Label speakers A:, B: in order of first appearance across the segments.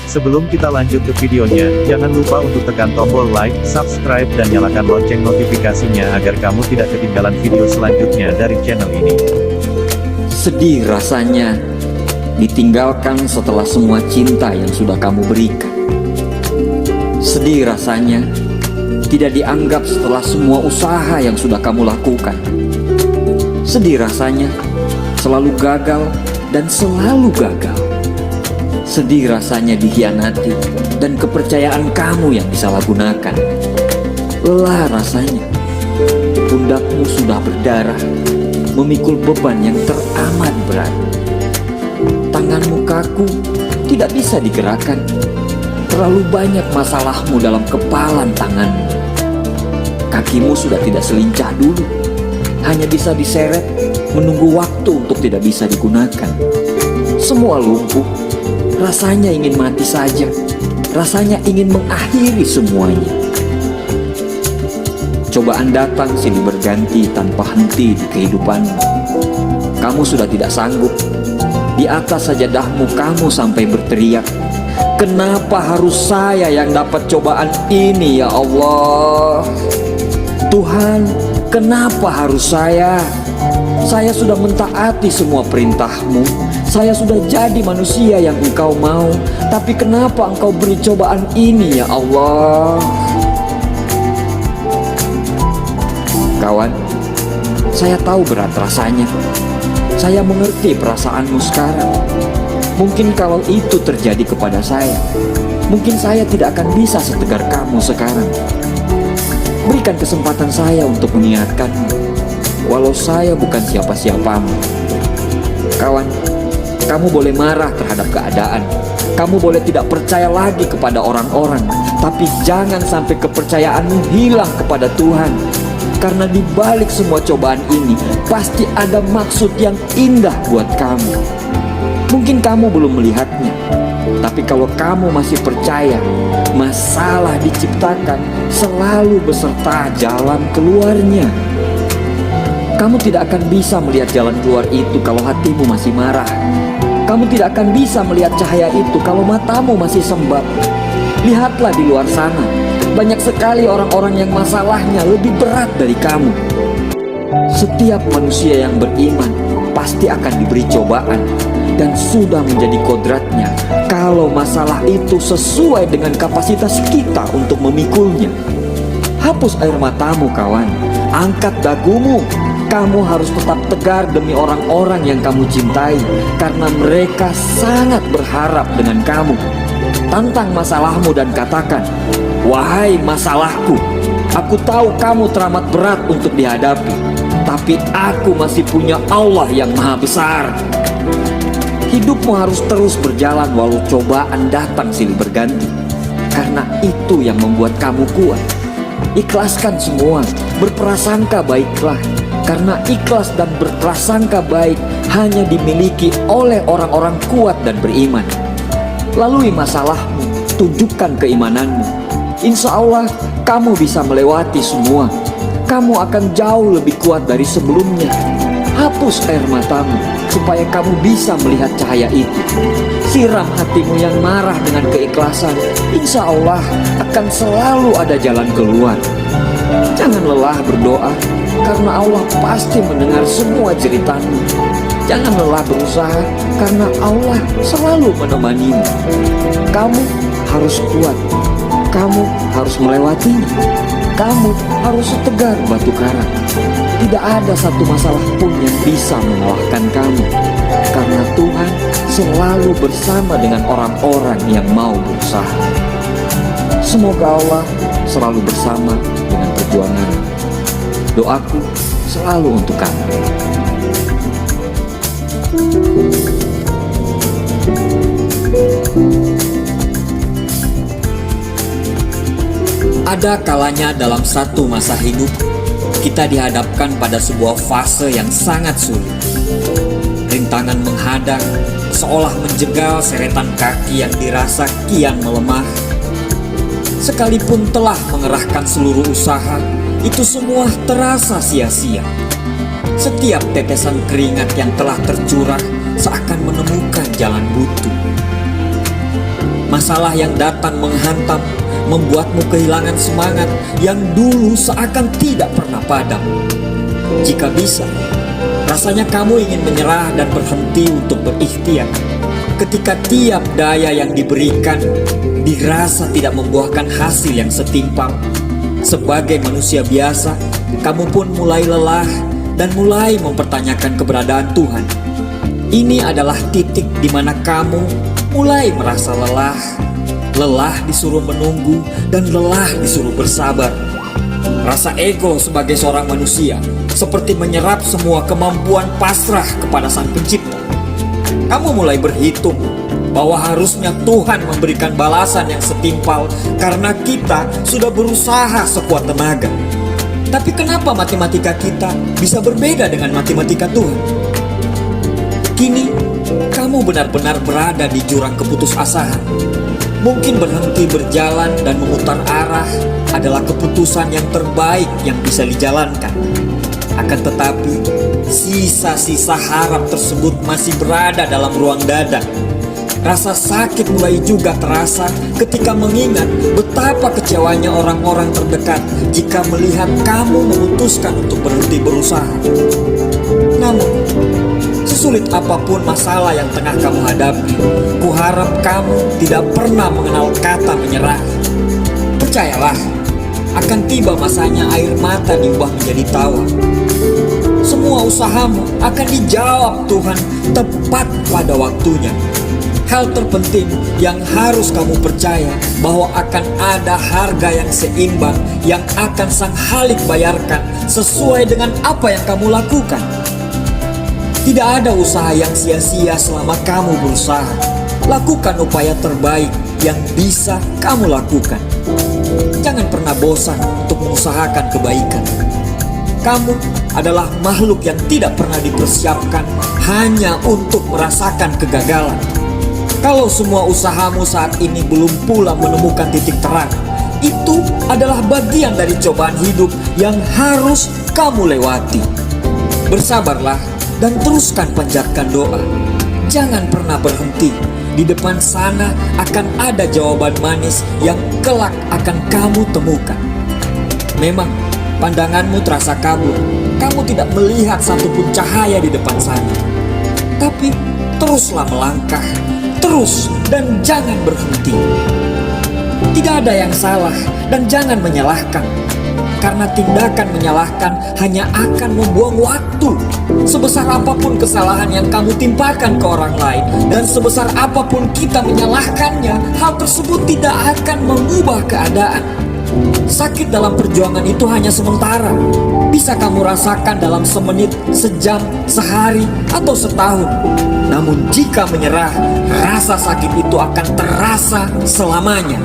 A: Sebelum kita lanjut ke videonya, jangan lupa untuk tekan tombol like, subscribe dan nyalakan lonceng notifikasinya agar kamu tidak ketinggalan video selanjutnya dari channel ini.
B: Sedih rasanya ditinggalkan setelah semua cinta yang sudah kamu berikan. Sedih rasanya tidak dianggap setelah semua usaha yang sudah kamu lakukan. Sedih rasanya selalu gagal dan selalu gagal. Sedih rasanya dikhianati dan kepercayaan kamu yang disalahgunakan. Lelah rasanya pundakmu sudah berdarah, memikul beban yang teramat berat. Tanganmu kaku, tidak bisa digerakkan. Terlalu banyak masalahmu dalam kepalan tanganmu. Kakimu sudah tidak selincah dulu, hanya bisa diseret, menunggu waktu untuk tidak bisa digunakan. Semua lumpuh. Rasanya ingin mati saja. Rasanya ingin mengakhiri semuanya. Cobaan datang silih berganti tanpa henti di kehidupanmu. Kamu sudah tidak sanggup. Di atas sajadahmu kamu sampai berteriak, "Kenapa harus saya yang dapat cobaan ini ya Allah? Tuhan, kenapa harus saya? Saya sudah mentaati semua perintah-Mu. Saya sudah jadi manusia yang Engkau mau. Tapi kenapa Engkau beri cobaan ini ya Allah?" Kawan, saya tahu berat rasanya. Saya mengerti perasaanmu sekarang. Mungkin kalau itu terjadi kepada saya, mungkin saya tidak akan bisa setegar kamu sekarang. Berikan kesempatan saya untuk mengingatkanmu, walau saya bukan siapa-siapamu. Kawan, kamu boleh marah terhadap keadaan. Kamu boleh tidak percaya lagi kepada orang-orang. Tapi jangan sampai kepercayaanmu hilang kepada Tuhan. Karena di balik semua cobaan ini, pasti ada maksud yang indah buat kamu. Mungkin kamu belum melihatnya. Tapi kalau kamu masih percaya, masalah diciptakan selalu beserta jalan keluarnya. Kamu tidak akan bisa melihat jalan keluar itu kalau hatimu masih marah. Kamu tidak akan bisa melihat cahaya itu kalau matamu masih sembab. Lihatlah di luar sana, banyak sekali orang-orang yang masalahnya lebih berat dari kamu. Setiap manusia yang beriman pasti akan diberi cobaan, dan sudah menjadi kodratnya kalau masalah itu sesuai dengan kapasitas kita untuk memikulnya. Hapus air matamu kawan, angkat dagumu. Kamu harus tetap tegar demi orang-orang yang kamu cintai, karena mereka sangat berharap dengan kamu. Tantang masalahmu dan katakan, "Wahai masalahku, aku tahu kamu teramat berat untuk dihadapi, tapi aku masih punya Allah yang maha besar." Hidupmu harus terus berjalan walau cobaan datang silih berganti, karena itu yang membuat kamu kuat. Ikhlaskan semua, berprasangka baiklah. Karena ikhlas dan berprasangka baik hanya dimiliki oleh orang-orang kuat dan beriman. Lalui masalahmu, tunjukkan keimananmu. Insya Allah kamu bisa melewati semua. Kamu akan jauh lebih kuat dari sebelumnya. Hapus air matamu supaya kamu bisa melihat cahaya itu. Siram hatimu yang marah dengan keikhlasan. Insya Allah akan selalu ada jalan keluar. Jangan lelah berdoa, karena Allah pasti mendengar semua jeritanmu. Jangan lelah berusaha, karena Allah selalu menemanimu. Kamu harus kuat. Kamu harus melewatinya. Kamu harus setegar batu karang. Tidak ada satu masalah pun yang bisa mengalahkan kamu, karena Tuhan selalu bersama dengan orang-orang yang mau berusaha. Semoga Allah selalu bersama dengan perjuangan. Doaku selalu untuk kamu. Ada kalanya dalam satu masa hidup, kita dihadapkan pada sebuah fase yang sangat sulit. Rintangan menghadang, seolah menjegal seretan kaki yang dirasa kian melemah. Sekalipun telah mengerahkan seluruh usaha, itu semua terasa sia-sia. Setiap tetesan keringat yang telah tercurah seakan menemukan jalan buntu. Masalah yang datang menghantam, membuatmu kehilangan semangat yang dulu seakan tidak pernah padam. Jika bisa, rasanya kamu ingin menyerah dan berhenti untuk berikhtiar. Ketika tiap daya yang diberikan dirasa tidak membuahkan hasil yang setimpal. Sebagai manusia biasa, kamu pun mulai lelah dan mulai mempertanyakan keberadaan Tuhan. Ini adalah titik di mana kamu mulai merasa lelah. Lelah disuruh menunggu dan lelah disuruh bersabar. Rasa ego sebagai seorang manusia seperti menyerap semua kemampuan pasrah kepada Sang Pencipta. Kamu mulai berhitung bahwa harusnya Tuhan memberikan balasan yang setimpal karena kita sudah berusaha sekuat tenaga. Tapi kenapa matematika kita bisa berbeda dengan matematika Tuhan? Kini, kamu benar-benar berada di jurang keputusasaan. Mungkin berhenti berjalan dan memutar arah adalah keputusan yang terbaik yang bisa dijalankan. Akan tetapi, sisa-sisa harap tersebut masih berada dalam ruang dada. Rasa sakit mulai juga terasa ketika mengingat betapa kecewanya orang-orang terdekat jika melihat kamu memutuskan untuk berhenti berusaha. Namun, sesulit apapun masalah yang tengah kamu hadapi, kuharap kamu tidak pernah mengenal kata menyerah. Percayalah, akan tiba masanya air mata diubah menjadi tawa. Semua usahamu akan dijawab Tuhan tepat pada waktunya. Hal terpenting yang harus kamu percaya bahwa akan ada harga yang seimbang yang akan Sang Khalik bayarkan sesuai dengan apa yang kamu lakukan. Tidak ada usaha yang sia-sia selama kamu berusaha. Lakukan upaya terbaik yang bisa kamu lakukan. Jangan pernah bosan untuk mengusahakan kebaikan. Kamu adalah makhluk yang tidak pernah dipersiapkan hanya untuk merasakan kegagalan. Kalau semua usahamu saat ini belum pula menemukan titik terang, itu adalah bagian dari cobaan hidup yang harus kamu lewati. Bersabarlah dan teruskan panjatkan doa. Jangan pernah berhenti. Di depan sana akan ada jawaban manis yang kelak akan kamu temukan. Memang pandanganmu terasa kabur. Kamu tidak melihat satupun cahaya di depan sana. Tapi teruslah melangkah. Terus dan jangan berhenti. Tidak ada yang salah dan jangan menyalahkan. Karena tindakan menyalahkan hanya akan membuang waktu. Sebesar apapun kesalahan yang kamu timpakan ke orang lain dan sebesar apapun kita menyalahkannya, hal tersebut tidak akan mengubah keadaan. Sakit dalam perjuangan itu hanya sementara. Bisa kamu rasakan dalam semenit, sejam, sehari, atau setahun. Namun jika menyerah, rasa sakit itu akan terasa selamanya.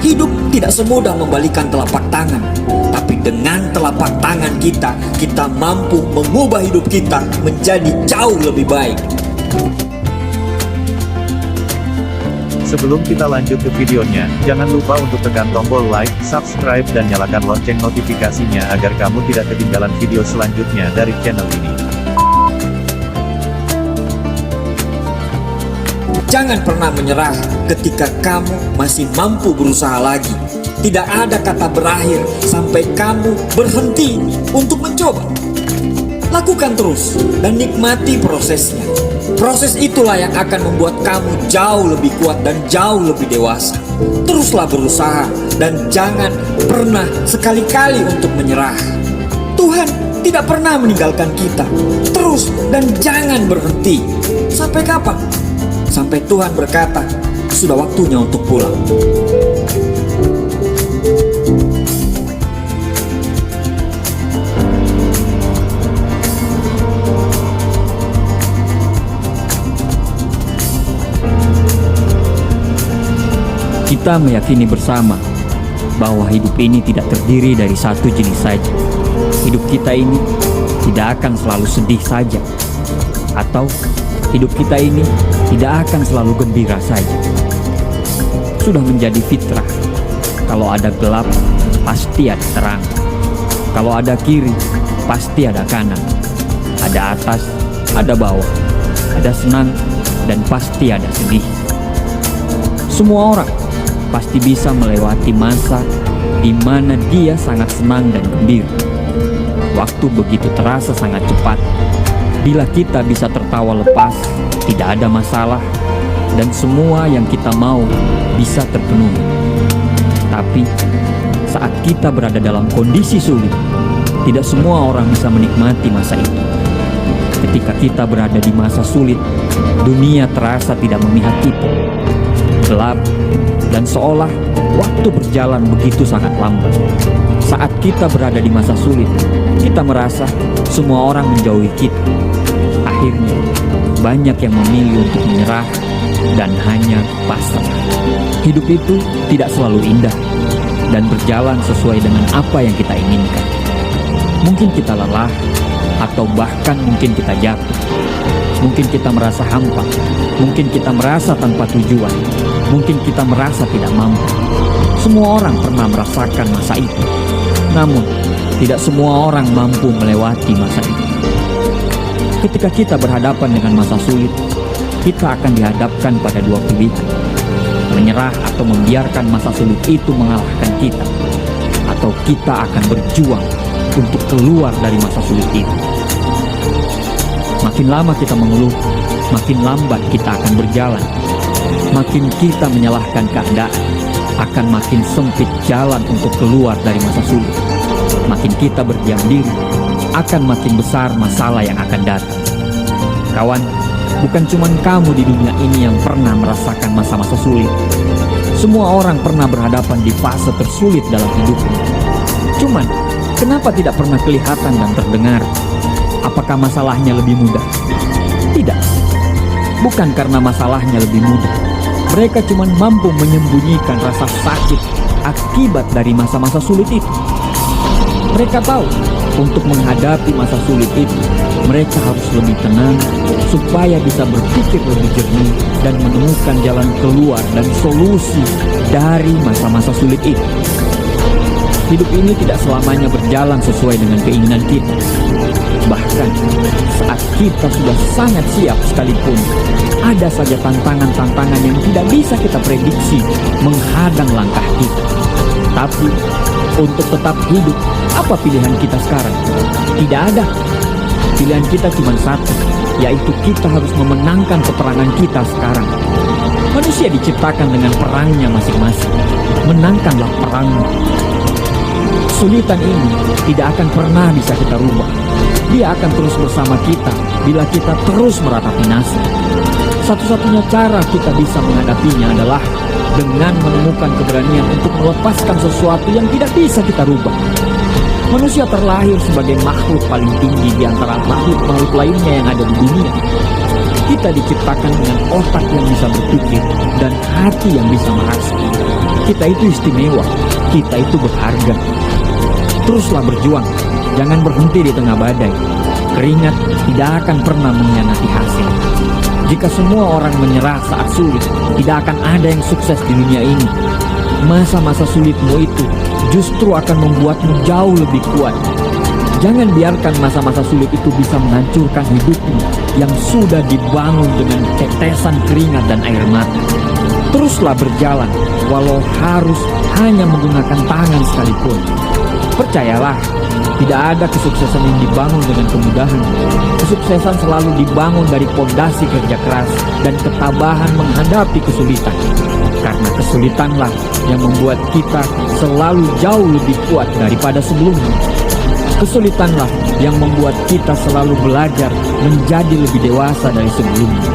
B: Hidup tidak semudah membalikan telapak tangan. Tapi dengan telapak tangan kita, kita mampu mengubah hidup kita menjadi jauh lebih baik.
A: Sebelum kita lanjut ke videonya, jangan lupa untuk tekan tombol like, subscribe dan nyalakan lonceng notifikasinya agar kamu tidak ketinggalan video selanjutnya dari channel ini.
B: Jangan pernah menyerah ketika kamu masih mampu berusaha lagi. Tidak ada kata berakhir sampai kamu berhenti untuk mencoba. Lakukan terus dan nikmati prosesnya. Proses itulah yang akan membuat kamu jauh lebih kuat dan jauh lebih dewasa. Teruslah berusaha dan jangan pernah sekali-kali untuk menyerah. Tuhan tidak pernah meninggalkan kita. Terus dan jangan berhenti. Sampai kapan? Sampai Tuhan berkata, sudah waktunya untuk pulang.
C: Kita meyakini bersama bahwa hidup ini tidak terdiri dari satu jenis saja. Hidup kita ini tidak akan selalu sedih saja, atau hidup kita ini tidak akan selalu gembira saja. Sudah menjadi fitrah, kalau ada gelap, pasti ada terang. Kalau ada kiri, pasti ada kanan. Ada atas, ada bawah. Ada senang, dan pasti ada sedih. Semua orang pasti bisa melewati masa di mana dia sangat senang dan gembira. Waktu begitu terasa sangat cepat. Bila kita bisa tertawa lepas, tidak ada masalah, dan semua yang kita mau bisa terpenuhi. Tapi saat kita berada dalam kondisi sulit, tidak semua orang bisa menikmati masa itu. Ketika kita berada di masa sulit, dunia terasa tidak memihak kita. Gelap, dan seolah waktu berjalan begitu sangat lambat. Saat kita berada di masa sulit, kita merasa semua orang menjauhi kita. Akhirnya, banyak yang memilih untuk menyerah dan hanya pasrah. Hidup itu tidak selalu indah dan berjalan sesuai dengan apa yang kita inginkan. Mungkin kita lelah, atau bahkan mungkin kita jatuh. Mungkin kita merasa hampa, mungkin kita merasa tanpa tujuan, mungkin kita merasa tidak mampu. Semua orang pernah merasakan masa itu. Namun, tidak semua orang mampu melewati masa itu. Ketika kita berhadapan dengan masa sulit, kita akan dihadapkan pada dua pilihan. Menyerah atau membiarkan masa sulit itu mengalahkan kita. Atau kita akan berjuang untuk keluar dari masa sulit itu. Makin lama kita mengeluh, makin lambat kita akan berjalan. Makin kita menyalahkan keadaan, akan makin sempit jalan untuk keluar dari masa sulit. Makin kita berdiam diri, akan makin besar masalah yang akan datang. Kawan, bukan cuma kamu di dunia ini yang pernah merasakan masa-masa sulit. Semua orang pernah berhadapan di fase tersulit dalam hidupnya. Cuman, kenapa tidak pernah kelihatan dan terdengar? Apakah masalahnya lebih mudah? Tidak. Bukan karena masalahnya lebih mudah. Mereka cuma mampu menyembunyikan rasa sakit akibat dari masa-masa sulit itu. Mereka tahu, untuk menghadapi masa sulit itu, mereka harus lebih tenang supaya bisa berpikir lebih jernih dan menemukan jalan keluar dan solusi dari masa-masa sulit itu. Hidup ini tidak selamanya berjalan sesuai dengan keinginan kita. Bahkan saat kita sudah sangat siap sekalipun, ada saja tantangan-tantangan yang tidak bisa kita prediksi menghadang langkah kita. Tapi untuk tetap hidup, apa pilihan kita sekarang? Tidak ada. Pilihan kita cuma satu, yaitu kita harus memenangkan peperangan kita sekarang. Manusia diciptakan dengan perangnya masing-masing. Menangkanlah perangmu. Kesulitan ini tidak akan pernah bisa kita rubah. Dia akan terus bersama kita bila kita terus meratapi nasib. Satu-satunya cara kita bisa menghadapinya adalah dengan menemukan keberanian untuk melepaskan sesuatu yang tidak bisa kita rubah. Manusia terlahir sebagai makhluk paling tinggi di antara makhluk-makhluk lainnya yang ada di dunia. Kita diciptakan dengan otak yang bisa berpikir dan hati yang bisa merasa. Kita itu istimewa, kita itu berharga. Teruslah berjuang, jangan berhenti di tengah badai. Keringat tidak akan pernah mengkhianati hasil. Jika semua orang menyerah saat sulit, tidak akan ada yang sukses di dunia ini. Masa-masa sulitmu itu justru akan membuatmu jauh lebih kuat. Jangan biarkan masa-masa sulit itu bisa menghancurkan hidupmu yang sudah dibangun dengan tetesan keringat dan air mata. Teruslah berjalan, walau harus hanya menggunakan tangan sekalipun. Percayalah, tidak ada kesuksesan yang dibangun dengan kemudahan. Kesuksesan selalu dibangun dari fondasi kerja keras dan ketabahan menghadapi kesulitan. Karena kesulitanlah yang membuat kita selalu jauh lebih kuat daripada sebelumnya. Kesulitanlah yang membuat kita selalu belajar menjadi lebih dewasa dari sebelumnya.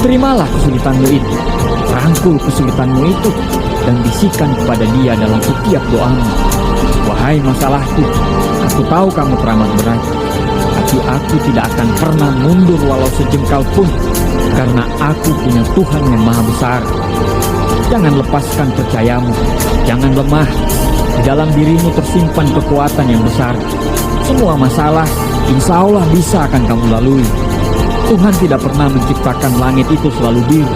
C: Terimalah kesulitanmu itu, rangkul kesulitanmu itu, dan bisikan kepada Dia dalam setiap doamu. Wahai masalahku, aku tahu kamu teramat berat, tapi aku tidak akan pernah mundur walau sejengkal pun, karena aku punya Tuhan yang maha besar. Jangan lepaskan percayamu, jangan lemah. Di dalam dirimu tersimpan kekuatan yang besar. Semua masalah, insya Allah bisa akan kamu lalui. Tuhan tidak pernah menciptakan langit itu selalu biru,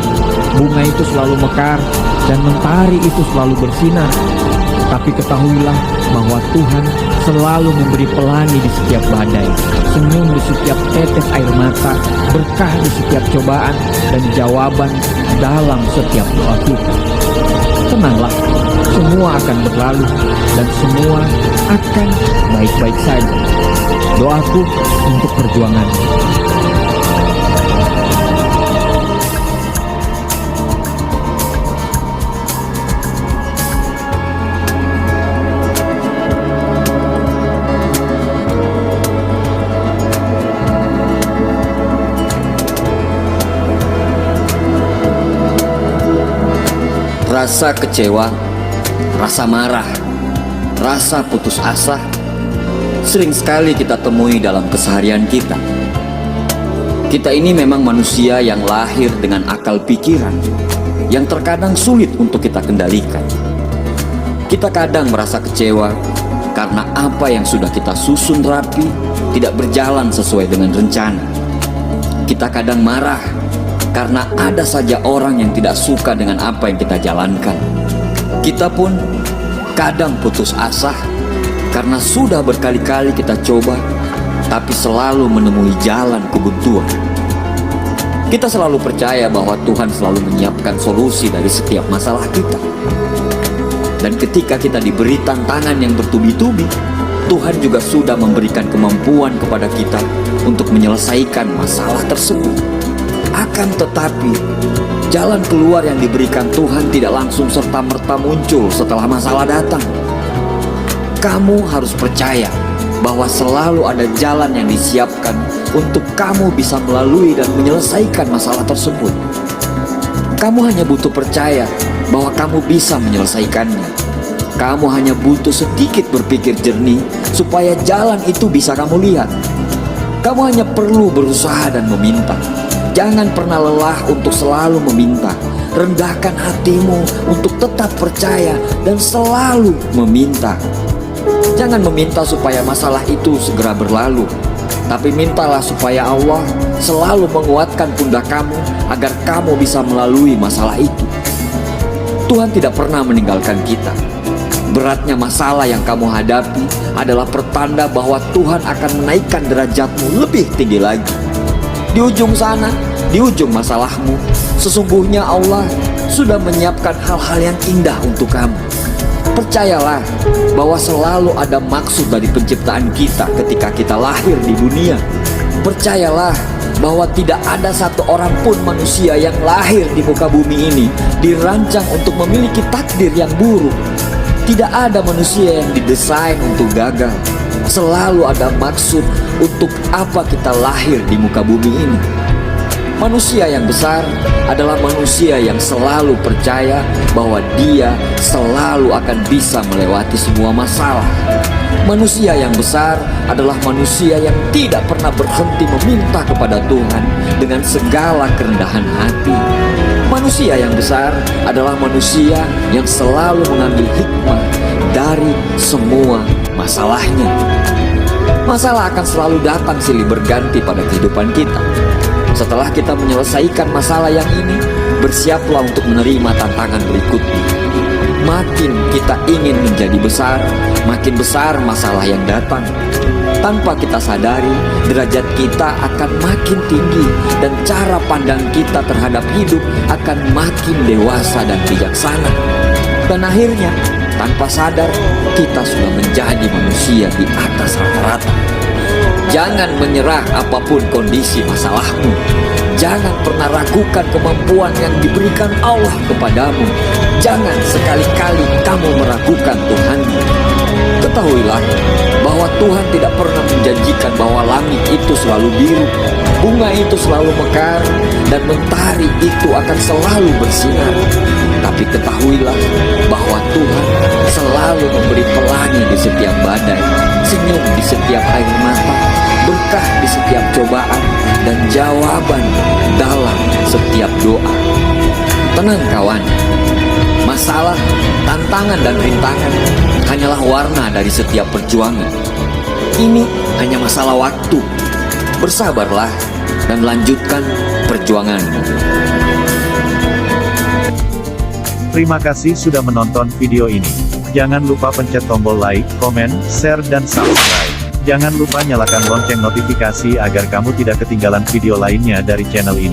C: bunga itu selalu mekar, dan mentari itu selalu bersinar. Tapi ketahuilah bahwa Tuhan selalu memberi pelangi di setiap badai. senyum di setiap tetes air mata, berkah di setiap cobaan, dan jawaban dalam setiap doa kita. Tenanglah, semua akan berlalu dan semua akan baik-baik saja. Doaku untuk perjuangan.
B: Rasa kecewa, rasa marah, rasa putus asa sering sekali kita temui dalam keseharian kita. Kita ini memang manusia yang lahir dengan akal pikiran yang terkadang sulit untuk kita kendalikan. Kita kadang merasa kecewa karena apa yang sudah kita susun rapi tidak berjalan sesuai dengan rencana. Kita kadang marah karena ada saja orang yang tidak suka dengan apa yang kita jalankan. Kita pun kadang putus asa karena sudah berkali-kali kita coba, tapi selalu menemui jalan kebuntuan. Kita selalu percaya bahwa Tuhan selalu menyiapkan solusi dari setiap masalah kita. Dan ketika kita diberi tantangan yang bertubi-tubi, Tuhan juga sudah memberikan kemampuan kepada kita untuk menyelesaikan masalah tersebut. Akan tetapi, jalan keluar yang diberikan Tuhan tidak langsung serta-merta muncul setelah masalah datang. Kamu harus percaya bahwa selalu ada jalan yang disiapkan untuk kamu bisa melalui dan menyelesaikan masalah tersebut. Kamu hanya butuh percaya bahwa kamu bisa menyelesaikannya. Kamu hanya butuh sedikit berpikir jernih supaya jalan itu bisa kamu lihat. Kamu hanya perlu berusaha dan meminta. Jangan pernah lelah untuk selalu meminta. Rendahkan hatimu untuk tetap percaya dan selalu meminta. Jangan meminta supaya masalah itu segera berlalu, tapi mintalah supaya Allah selalu menguatkan pundak kamu agar kamu bisa melalui masalah itu. Tuhan tidak pernah meninggalkan kita. Beratnya masalah yang kamu hadapi adalah pertanda bahwa Tuhan akan menaikkan derajatmu lebih tinggi lagi. Di ujung sana, di ujung masalahmu, sesungguhnya Allah sudah menyiapkan hal-hal yang indah untuk kamu. Percayalah bahwa selalu ada maksud dari penciptaan kita ketika kita lahir di dunia. Percayalah bahwa tidak ada satu orang pun manusia yang lahir di muka bumi ini dirancang untuk memiliki takdir yang buruk. Tidak ada manusia yang didesain untuk gagal. Selalu ada maksud untuk apa kita lahir di muka bumi ini. Manusia yang besar adalah manusia yang selalu percaya bahwa dia selalu akan bisa melewati semua masalah. Manusia yang besar adalah manusia yang tidak pernah berhenti meminta kepada Tuhan dengan segala kerendahan hati. Manusia yang besar adalah manusia yang selalu mengambil hikmah dari semua masalahnya. Masalah akan selalu datang silih berganti pada kehidupan kita. Setelah kita menyelesaikan masalah yang ini, bersiaplah untuk menerima tantangan berikutnya. Makin kita ingin menjadi besar, makin besar masalah yang datang. Tanpa kita sadari, derajat kita akan makin tinggi dan cara pandang kita terhadap hidup akan makin dewasa dan bijaksana. Dan akhirnya, tanpa sadar, kita sudah menjadi manusia di atas rata-rata. Jangan menyerah apapun kondisi masalahmu. Jangan pernah ragukan kemampuan yang diberikan Allah kepadamu. Jangan sekali-kali kamu meragukan Tuhanmu. Ketahuilah bahwa Tuhan tidak pernah menjanjikan bahwa langit itu selalu biru, bunga itu selalu mekar, dan mentari itu akan selalu bersinar. Tapi ketahuilah bahwa Tuhan selalu memberi pelangi di setiap badai, senyum di setiap air mata, berkah di setiap cobaan, dan jawaban dalam setiap doa. Tenang kawan, masalah, tantangan, dan rintangan hanyalah warna dari setiap perjuangan. Ini hanya masalah waktu. Bersabarlah dan lanjutkan perjuanganmu.
A: Terima kasih sudah menonton video ini. Jangan lupa pencet tombol like, komen, share, dan subscribe. Jangan lupa nyalakan lonceng notifikasi agar kamu tidak ketinggalan video lainnya dari channel ini.